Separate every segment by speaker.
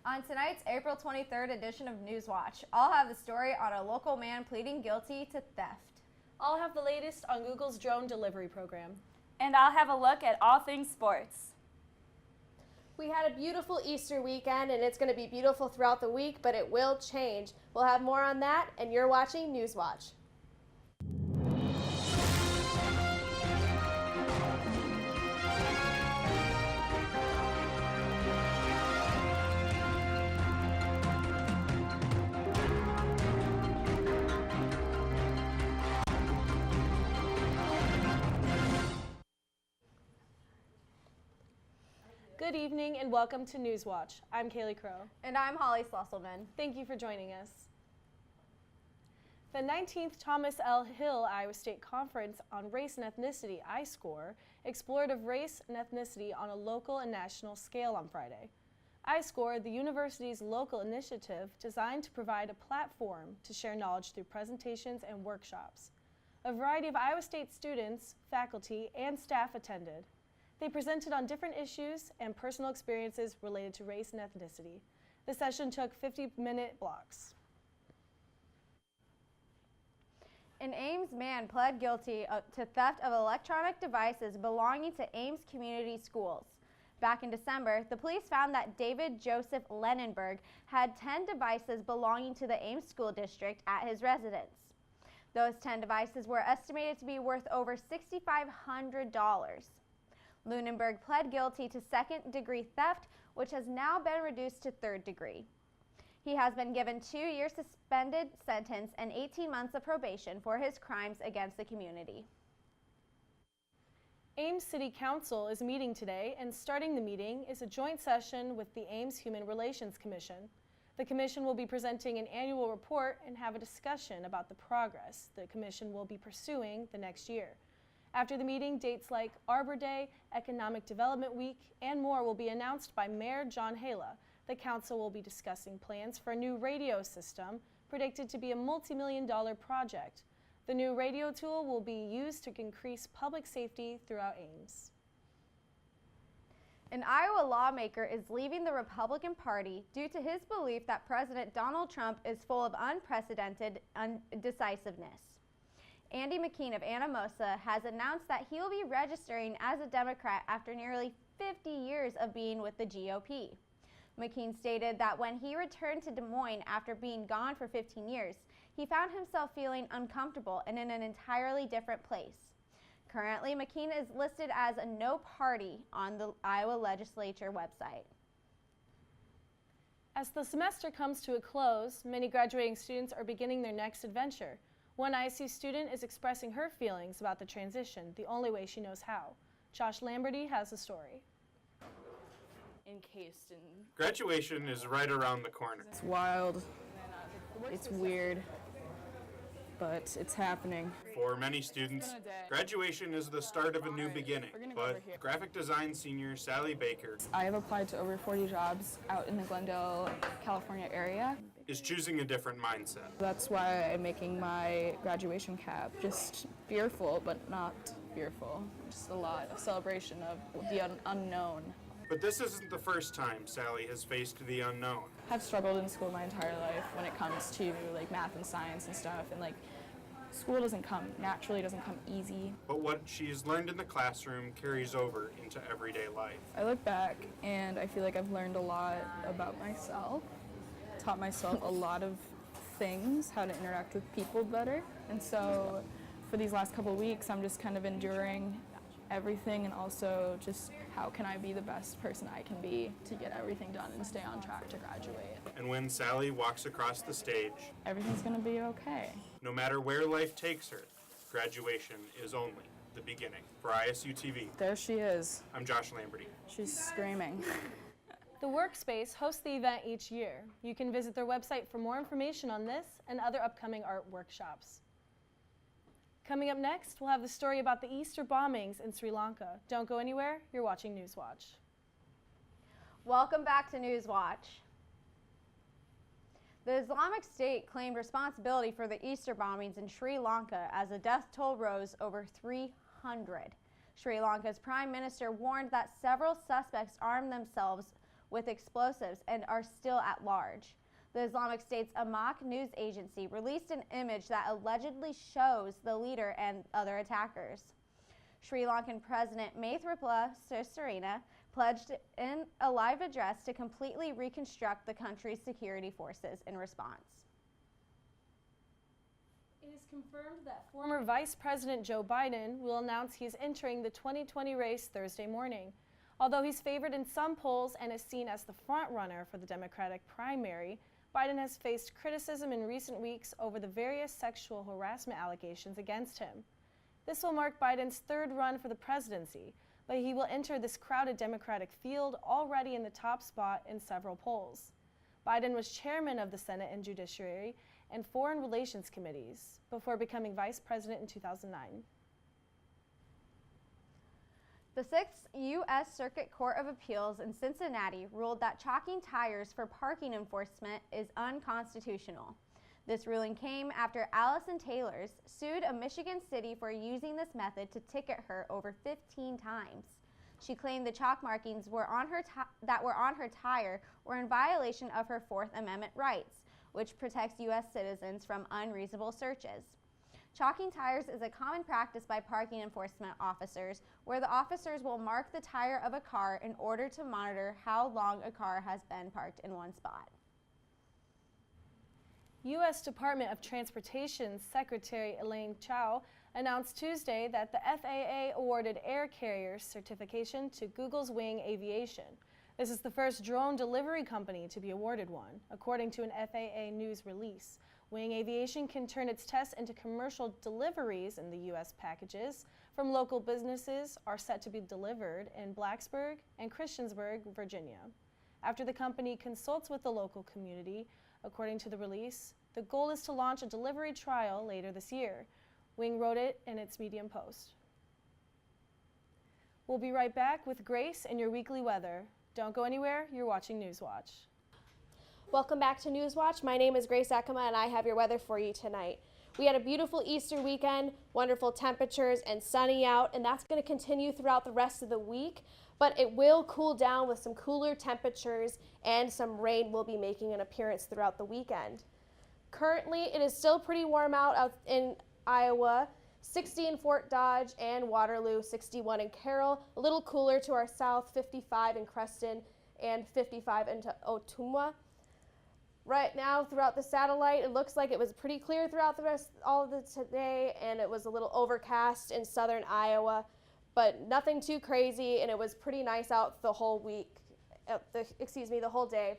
Speaker 1: On tonight's April 23rd edition of Newswatch, I'll have the story on a local man pleading guilty to theft.
Speaker 2: I'll have the latest on Google's drone delivery program.
Speaker 3: And I'll have a look at all things sports.
Speaker 4: We had a beautiful Easter weekend, and it's going to be beautiful throughout the week, but it will change. We'll have more on that, and you're watching Newswatch.
Speaker 2: Good evening and welcome to Newswatch. I'm Kaylie Crow.
Speaker 1: And I'm Hollie Slosselman.
Speaker 2: Thank you for joining us. The 19th Thomas L. Hill Iowa State Conference on Race and Ethnicity, iScore, explored of race and ethnicity on a local and national scale on Friday. iScore, the university's local initiative designed to provide a platform to share knowledge through presentations and workshops. A variety of Iowa State students, faculty, and staff attended. They presented on different issues and personal experiences related to race and ethnicity. The session took 50-minute blocks.
Speaker 1: An Ames man pled guilty to theft of electronic devices belonging to Ames Community Schools. Back in December, the police found that David Joseph Lenenberg had 10 devices belonging to the Ames School District at his residence. Those 10 devices were estimated to be worth over $6,500. Lunenberg pled guilty to second-degree theft, which has now been reduced to third degree. He has been given 2-year suspended sentence and 18 months of probation for his crimes against the community.
Speaker 2: Ames City Council is meeting today, and starting the meeting is a joint session with the Ames Human Relations Commission. The commission will be presenting an annual report and have a discussion about the progress the commission will be pursuing the next year. After the meeting, dates like Arbor Day, Economic Development Week, and more will be announced by Mayor John Hala. The council will be discussing plans for a new radio system, predicted to be a multi-million-dollar project. The new radio tool will be used to increase public safety throughout Ames.
Speaker 1: An Iowa lawmaker is leaving the Republican Party due to his belief that President Donald Trump is full of unprecedented indecisiveness. Andy McKean of Anamosa has announced that he will be registering as a Democrat after nearly 50 years of being with the GOP. McKean stated that when he returned to Des Moines after being gone for 15 years, he found himself feeling uncomfortable and in an entirely different place. Currently, McKean is listed as a no party on the Iowa legislature website.
Speaker 2: As the semester comes to a close, many graduating students are beginning their next adventure. One ISU student is expressing her feelings about the transition the only way she knows how. Josh Lamberty has the story.
Speaker 5: Encased in...
Speaker 6: Graduation is right around the corner.
Speaker 5: It's wild. It's weird. But it's happening.
Speaker 6: For many students, graduation is the start of a new beginning. But graphic design senior Sally Baker
Speaker 5: I have applied to over 40 jobs out in the Glendale, California area.
Speaker 6: is choosing a different mindset.
Speaker 5: That's why I'm making my graduation cap. Just fearful, but not fearful. Just a lot of celebration of the unknown.
Speaker 6: But this isn't the first time Sally has faced the unknown.
Speaker 5: I've struggled in school my entire life when it comes to like math and science and stuff, and like school doesn't come naturally, doesn't come easy.
Speaker 6: But what she's learned in the classroom carries over into everyday life.
Speaker 5: I look back and I feel like I've learned a lot about myself, taught myself a lot of things, how to interact with people better. And so for these last couple of weeks, I'm just kind of enduring everything, and also just how can I be the best person I can be to get everything done and stay on track to graduate.
Speaker 6: And when Sally walks across the stage,
Speaker 5: Everything's gonna be okay.
Speaker 6: no matter where life takes her, graduation is only the beginning. For ISUtv,
Speaker 5: There she is.
Speaker 6: I'm Josh Lamberty.
Speaker 5: She's screaming.
Speaker 2: The Workspace hosts the event each year. You can visit their website for more information on this and other upcoming art workshops. Coming up next, we'll have the story about the Easter bombings in Sri Lanka. Don't go anywhere, you're watching Newswatch.
Speaker 1: Welcome back to Newswatch. The Islamic State claimed responsibility for the Easter bombings in Sri Lanka as the death toll rose over 300. Sri Lanka's Prime Minister warned that several suspects armed themselves with explosives and are still at large. The Islamic State's Amaq news agency released an image that allegedly shows the leader and other attackers. Sri Lankan President Maithripala Sirisena pledged in a live address to completely reconstruct the country's security forces in response.
Speaker 2: It is confirmed that former Vice President Joe Biden will announce he is entering the 2020 race Thursday morning. Although he's favored in some polls and is seen as the front-runner for the Democratic primary, Biden has faced criticism in recent weeks over the various sexual harassment allegations against him. This will mark Biden's third run for the presidency, but he will enter this crowded Democratic field already in the top spot in several polls. Biden was chairman of the Senate and Judiciary and Foreign Relations Committees before becoming vice president in 2009.
Speaker 1: The Sixth U.S. Circuit Court of Appeals in Cincinnati ruled that chalking tires for parking enforcement is unconstitutional. This ruling came after Allison Taylors sued a Michigan city for using this method to ticket her over 15 times. She claimed the chalk markings that were on her tire were in violation of her Fourth Amendment rights, which protects U.S. citizens from unreasonable searches. Chalking tires is a common practice by parking enforcement officers, where the officers will mark the tire of a car in order to monitor how long a car has been parked in one spot.
Speaker 2: U.S. Department of Transportation Secretary Elaine Chao announced Tuesday that the FAA awarded air carriers certification to Google's Wing Aviation. This is the first drone delivery company to be awarded one, according to an FAA news release. Wing Aviation can turn its tests into commercial deliveries in the U.S. Packages from local businesses are set to be delivered in Blacksburg and Christiansburg, Virginia. After the company consults with the local community, according to the release, the goal is to launch a delivery trial later this year. Wing wrote it in its Medium post. We'll be right back with Grace and your weekly weather. Don't go anywhere, you're watching Newswatch.
Speaker 4: Welcome back to Newswatch. My name is Grace Ekema and I have your weather for you tonight. We had a beautiful Easter weekend, wonderful temperatures and sunny out, and that's going to continue throughout the rest of the week, but it will cool down with some cooler temperatures and some rain will be making an appearance throughout the weekend. Currently, it is still pretty warm out in Iowa, 60 in Fort Dodge and Waterloo, 61 in Carroll, a little cooler to our south, 55 in Creston and 55 into Ottumwa. Right now, throughout the satellite, it looks like it was pretty clear throughout all of the today, and it was a little overcast in southern Iowa, but nothing too crazy, and it was pretty nice out the whole week, the whole day.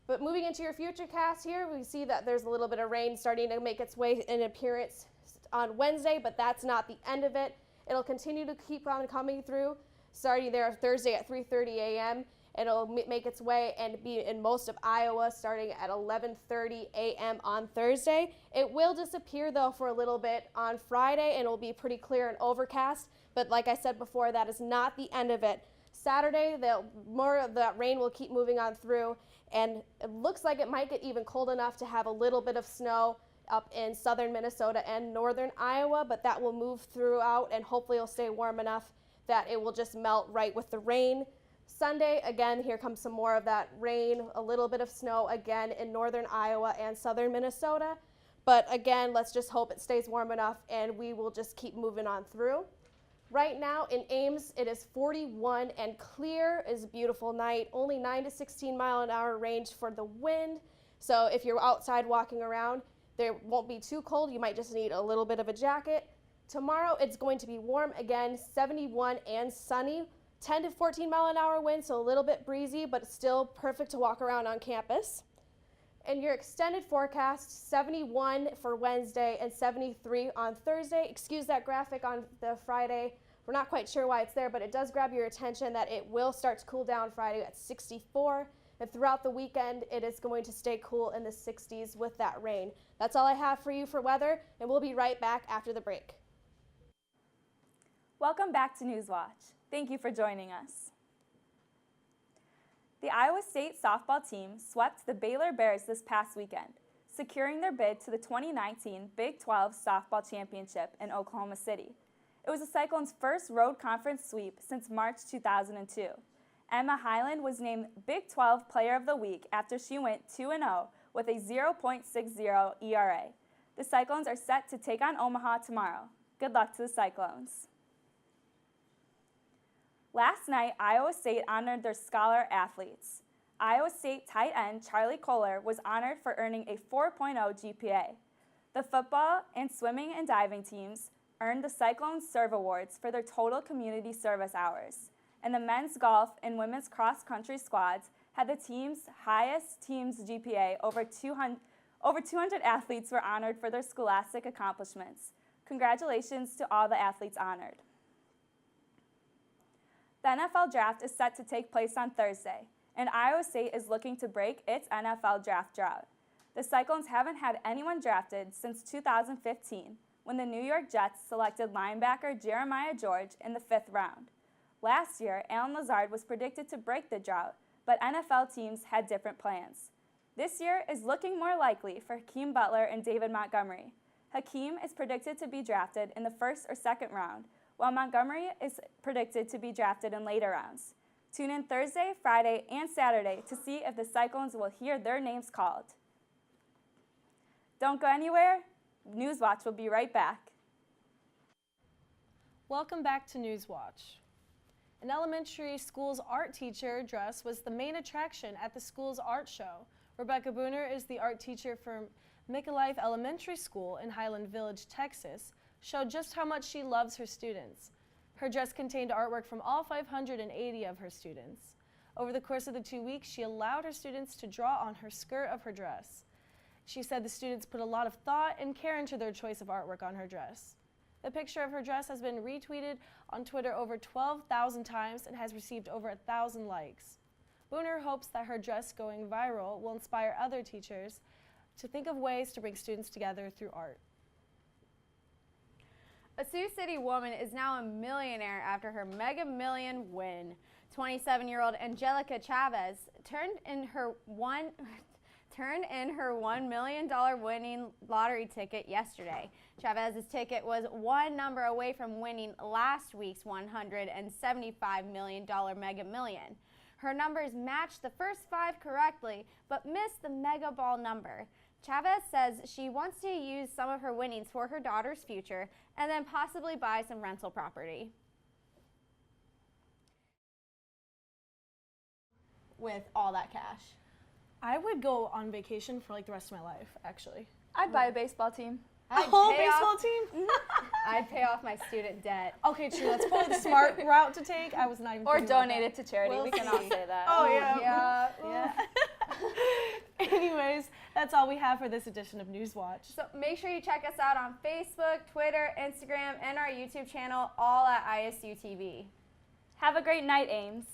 Speaker 4: But moving into your futurecast here, we see that there's a little bit of rain starting to make its way in appearance on Wednesday, but that's not the end of it. It'll continue to keep on coming through, starting there Thursday at 3:30 a.m., It'll make its way and be in most of Iowa starting at 11:30 a.m. on Thursday. It will disappear, though, for a little bit on Friday, and it'll be pretty clear and overcast. But like I said before, that is not the end of it. Saturday, more of that rain will keep moving on through, and it looks like it might get even cold enough to have a little bit of snow up in southern Minnesota and northern Iowa, but that will move throughout, and hopefully it'll stay warm enough that it will just melt right with the rain. Sunday, again, here comes some more of that rain, a little bit of snow again in northern Iowa and southern Minnesota. But again, let's just hope it stays warm enough and we will just keep moving on through. Right now in Ames, it is 41 and clear. It is a beautiful night. Only 9 to 16 mile an hour range for the wind. So if you're outside walking around, there won't be too cold. You might just need a little bit of a jacket. Tomorrow, it's going to be warm again, 71 and sunny. 10 to 14 mile an hour wind, so a little bit breezy, but still perfect to walk around on campus. And your extended forecast, 71 for Wednesday and 73 on Thursday. Excuse that graphic on the Friday. We're not quite sure why it's there, but it does grab your attention that it will start to cool down Friday at 64. And throughout the weekend, it is going to stay cool in the 60s with that rain. That's all I have for you for weather, and we'll be right back after the break.
Speaker 3: Welcome back to Newswatch. Thank you for joining us. The Iowa State softball team swept the Baylor Bears this past weekend, securing their bid to the 2019 Big 12 Softball Championship in Oklahoma City. It was the Cyclones' first road conference sweep since March 2002, Emma Highland was named Big 12 Player of the Week after she went 2-0 with a 0.60 ERA. The Cyclones are set to take on Omaha tomorrow. Good luck to the Cyclones. Last night, Iowa State honored their scholar athletes. Iowa State tight end Charlie Kohler was honored for earning a 4.0 GPA. The football and swimming and diving teams earned the Cyclones Serve Awards for their total community service hours. And the men's golf and women's cross-country squads had the team's highest team's GPA. Over 200 athletes were honored for their scholastic accomplishments. Congratulations to all the athletes honored. The NFL draft is set to take place on Thursday, and Iowa State is looking to break its NFL draft drought. The Cyclones haven't had anyone drafted since 2015, when the New York Jets selected linebacker Jeremiah George in the 5th round. Last year, Allen Lazard was predicted to break the drought, but NFL teams had different plans. This year is looking more likely for Hakeem Butler and David Montgomery. Hakeem is predicted to be drafted in the 1st or 2nd round, while Montgomery is predicted to be drafted in later rounds. Tune in Thursday, Friday, and Saturday to see if the Cyclones will hear their names called. Don't go anywhere. Newswatch will be right back.
Speaker 2: Welcome back to Newswatch. An elementary school's art teacher dress was the main attraction at the school's art show. Rebecca Booner is the art teacher for Mickalife Elementary School in Highland Village, Texas, showed just how much she loves her students. Her dress contained artwork from all 580 of her students. Over the course of the 2 weeks, she allowed her students to draw on her skirt of her dress. She said the students put a lot of thought and care into their choice of artwork on her dress. The picture of her dress has been retweeted on Twitter over 12,000 times and has received over 1,000 likes. Booner hopes that her dress going viral will inspire other teachers to think of ways to bring students together through art.
Speaker 1: A Sioux City woman is now a millionaire after her Mega Million win. 27-year-old Angelica Chavez turned in her $1 million winning lottery ticket yesterday. Chavez's ticket was one number away from winning last week's $175 million Mega Million. Her numbers matched the first 5 correctly, but missed the Mega Ball number. Chavez says she wants to use some of her winnings for her daughter's future and then possibly buy some rental property. With all that cash.
Speaker 2: I would go on vacation for like the rest of my life, actually.
Speaker 3: I'd buy a baseball team.
Speaker 2: A whole baseball team?
Speaker 1: I'd pay off my student debt.
Speaker 2: Okay, true. That's probably the smart route to take. I was not even
Speaker 3: Or
Speaker 2: thinking about
Speaker 3: donate it to charity.
Speaker 1: We'll
Speaker 3: we can
Speaker 1: see.
Speaker 3: all say that.
Speaker 2: Oh, yeah.
Speaker 1: Yeah.
Speaker 2: Anyways, that's all we have for this edition of Newswatch.
Speaker 1: So make sure you check us out on Facebook, Twitter, Instagram, and our YouTube channel, all at ISUtv.
Speaker 3: Have a great night, Ames.